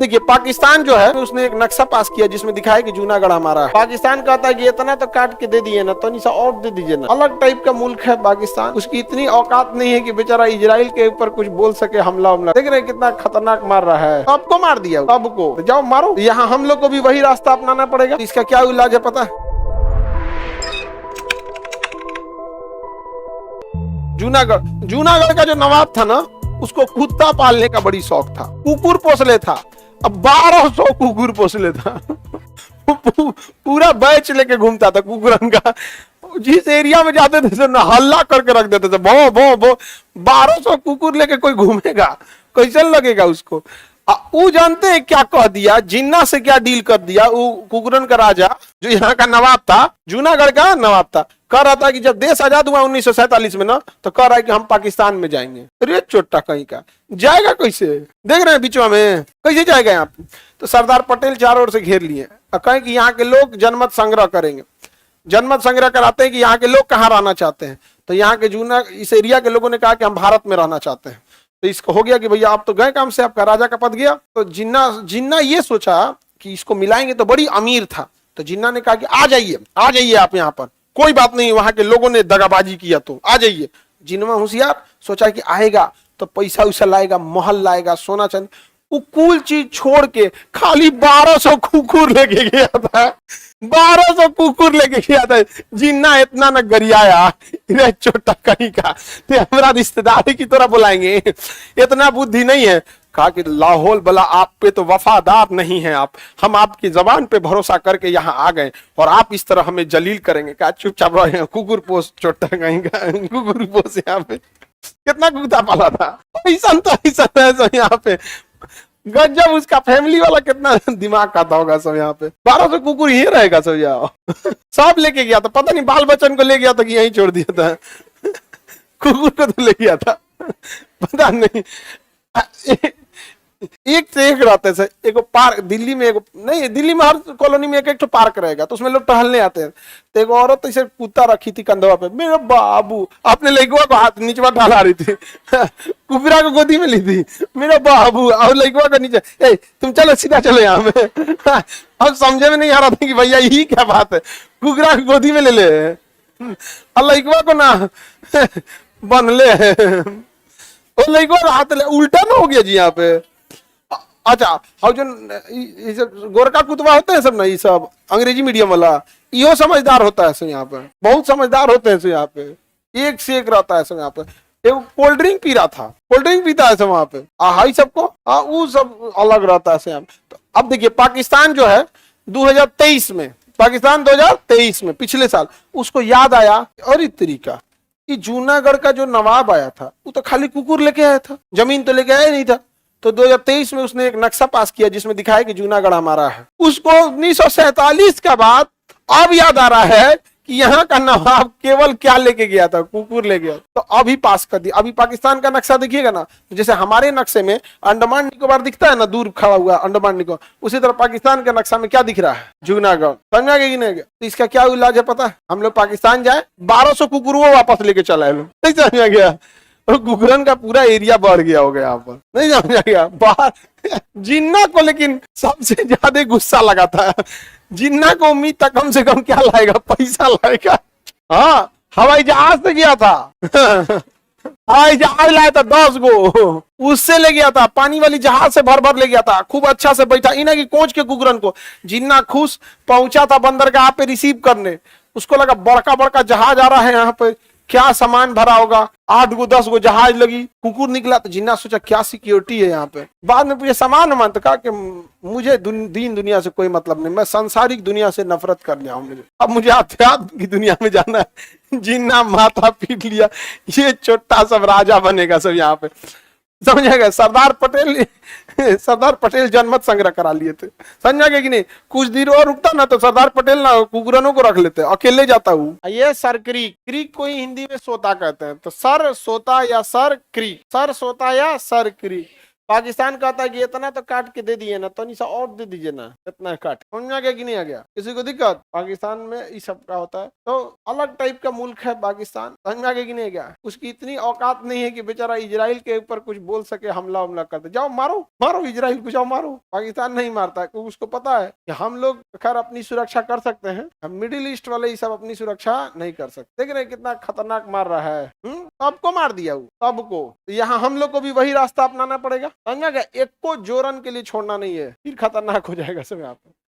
देखिए पाकिस्तान जो है उसने एक नक्शा पास किया जिसमें दिखाया कि जूनागढ़ हमारा है। पाकिस्तान कहता है कि इतना तो काट के दे दिए ना, तो निशा और दे दीजिए ना। अलग टाइप का मुल्क है पाकिस्तान, उसकी इतनी औकात नहीं है कि बेचारा इजराइल के ऊपर कुछ बोल सके, हमला हमला। देख रहे हैं कितना खतरनाक मार रहा है, सबको मार दिया, सबको। तो जाओ मारो, यहाँ हम लोग को भी वही रास्ता अपनाना पड़ेगा। इसका क्या इलाज है पता है? जूनागढ़ का जो नवाब था ना, उसको कुत्ता पालने का बड़ी शौक था, कुकुर पोसले था। अब 1200 कुकुर पोसले था। पूरा बैच लेके घूमता था कुकुरन का। जिस एरिया में जाते थे ना हल्ला करके रख देते थे, भो भो भो। 1200 कुकुर लेके कोई घूमेगा, कैसे लगेगा उसको? वो जानते हैं क्या कह दिया, जिन्ना से क्या डील कर दिया। वो कुकुरन का राजा जो यहाँ का नवाब था, जूनागढ़ का नवाब था, कह रहा था कि जब देश आजाद हुआ 1947 में ना, तो कह रहा है कि हम पाकिस्तान में जाएंगे। अरे चोटा कहीं का जाएगा कैसे? देख रहे हैं बीचवा में कैसे जाएगा यहाँ पे? तो सरदार पटेल चारों ओर से घेर लिए और कहें कि यहाँ के लोग जनमत संग्रह करेंगे। जनमत संग्रह कराते हैं कि यहाँ के लोग कहाँ रहना चाहते हैं। तो यहाँ के इस एरिया के लोगों ने कहा कि हम भारत में रहना चाहते हैं। तो इसको हो गया कि भैया आप तो गए काम से, आपका राजा का पद गया। तो जिन्ना ये सोचा कि इसको मिलाएंगे, तो बड़ी अमीर था। तो जिन्ना ने कहा कि आ जाइए आप यहाँ पर, कोई बात नहीं, वहां के लोगों ने दगाबाजी किया तो आ जाइए। जिन्ना होशियार, सोचा कि आएगा तो पैसा उसा लाएगा, महल लाएगा, सोना चांदी। वो कुल चीज छोड़ के खाली 1200 कुकुर लेके गया था। 1200 कुकुर लेके गया था। जिन्ना इतना न गरियाया, छोटा कहीं का ते हमारा रिश्तेदारी की तरह बुलाएंगे, इतना बुद्धि नहीं है। कहा कि लाहौल बला आप पे तो वफादार नहीं है आप, हम आपकी जबान पे भरोसा करके यहाँ आ गए और आप इस तरह हमें जलील करेंगे। कहा चुपचाप रहो, कुकुर पोस छोटा कहीं का, कुकुर पोस यहाँ पे। कितना कुत्ता पाला था, ऐसा तो ऐसा यहाँ पे गजब। उसका फैमिली वाला कितना दिमाग खाता होगा सब यहाँ पे। 1200 कुकुर ही रहेगा सब यहाँ। सब लेके गया था, पता नहीं बाल बच्चन को ले गया था कि यहीं छोड़ दिया था। कुकुर को तो ले गया था, पता नहीं। एक से एक रहते हैं। एक पार्क दिल्ली में, दिल्ली में हर कॉलोनी में एक एक पार्क रहेगा, तो उसमें लोग टहलने आते हैं। तो एक औरत ऐसे कुत्ता रखी थी कंधवा पे, मेरे बाबू अपने लड़कुआ को हाथ नीचे ढाला रही थी। कुबरा को गोदी में ली थी, मेरा बाबू, और लड़कुआ को नीचे, ए तुम चलो सीधा चलो यहाँ में। अब समझे में नहीं आ रहा था कि भैया यही क्या बात है, कुबरा को गोदी में ले ले और लड़कुआ को ना बन ले, और लड़कुआ हाथ ले। उल्टा ना हो गया जी यहाँ पे। अच्छा, और जो गोरखा कुतवा होते हैं सब ना, ये सब अंग्रेजी मीडियम वाला, यो समझदार होता है सब यहाँ पे, बहुत समझदार होते हैं सब यहाँ पे। एक से एक रहता है सब यहाँ पे। एक कोल्ड ड्रिंक पी रहा था, कोल्ड ड्रिंक पीता है सब वहां पे, हाई सबको, वो सब अलग रहता है सब यहाँ पे। तो अब देखिए पाकिस्तान जो है 2023 में, पाकिस्तान 2023 में पिछले साल, उसको याद आया और इस तरीका कि जूनागढ़ का जो नवाब आया था वो तो खाली कुकुर लेके आया था, जमीन तो लेके आया नहीं था। तो 2023 में उसने एक नक्शा पास किया जिसमें दिखाया कि जूनागढ़ हमारा है। उसको 1947 का बाद अब याद आ रहा है कि यहाँ का नवाब केवल क्या लेके गया था, कुकुर ले गया। तो अभी पास कर दिया। अभी पाकिस्तान का नक्शा देखिएगा ना, जैसे हमारे नक्शे में अंडमान निकोबार दिखता है ना, दूर खड़ा हुआ अंडमान निकोबार, उसी तरह पाकिस्तान के नक्शा में क्या दिख रहा है, जूनागढ़। समझा गया कि नहीं? तो इसका क्या इलाज है पता है? हम लोग पाकिस्तान जाए, 1200 कुकुरों वापस लेके चला है लोग, नहीं समझा गया? कुकुरन का पूरा एरिया बढ़ गया होगा यहाँ पर, नहीं समझा गया? बाहर जिन्ना को लेकिन सबसे ज्यादा गुस्सा लगा था। जिन्ना को उम्मीद था कम से कम क्या लाएगा, पैसा लाएगा। हाँ, हवाई जहाज से गया था। हवाई जहाज लाया था 10 गो, उससे ले गया था, पानी वाली जहाज से भर भर ले गया था, खूब अच्छा से बैठा इन्हें की कोच के कुकुरन को। जिन्ना खुश पहुंचा था बंदरगाह पे रिसीव करने, उसको लगा बड़का बड़का जहाज आ रहा है यहाँ पे, क्या सामान भरा होगा, 8 गो 10 गो जहाज लगी, कुकुर निकला। तो जिन्ना सोचा क्या सिक्योरिटी है यहाँ पे। बाद में पूछे सामान मान, तो कहा कि मुझे दीन दुनिया से कोई मतलब नहीं, मैं सांसारिक दुनिया से नफरत कर लिया हूँ, मुझे अब मुझे अध्यात्म की दुनिया में जाना है। जिन्ना माथा पीट लिया, ये छोटा सब राजा बनेगा सब यहाँ पे, समझा गया? सरदार पटेल जनमत संग्रह करा लिए थे, समझा गया कि नहीं? कुछ देर और रुकता ना तो सरदार पटेल ना कुकुरनों को रख लेते, अकेले जाता हूँ। ये सर क्रीक, क्रीक कोई हिंदी में सोता कहते हैं, तो सर सोता या सर क्रीक, सर सोता या सर क्रीक। पाकिस्तान कहता है कि इतना तो काट के दे दिए ना, तो निशा और दे दीजिए ना, इतना काट। समझ में आ गया कि नहीं आ गया? किसी को दिक्कत? पाकिस्तान में इस सब का होता है, तो अलग टाइप का मुल्क है पाकिस्तान। समझ में आ गया कि नहीं आ गया? उसकी इतनी औकात नहीं है कि बेचारा इजराइल के ऊपर कुछ बोल सके, हमला हमला कर दे। जाओ मारो मारो इजराइल को, जाओ मारो। पाकिस्तान नहीं मारता क्योंकि उसको पता है कि हम लोग खैर अपनी सुरक्षा कर सकते हैं, हम मिडिल ईस्ट वाले ये सब अपनी सुरक्षा नहीं कर सकते। देख रहे कितना खतरनाक मार रहा है। सबको मार दिया वो, सबको। यहाँ हम लोग को भी वही रास्ता अपनाना पड़ेगा। समझा गया? एक को जोरन के लिए छोड़ना नहीं है, फिर खतरनाक हो जाएगा सब यहाँ पे।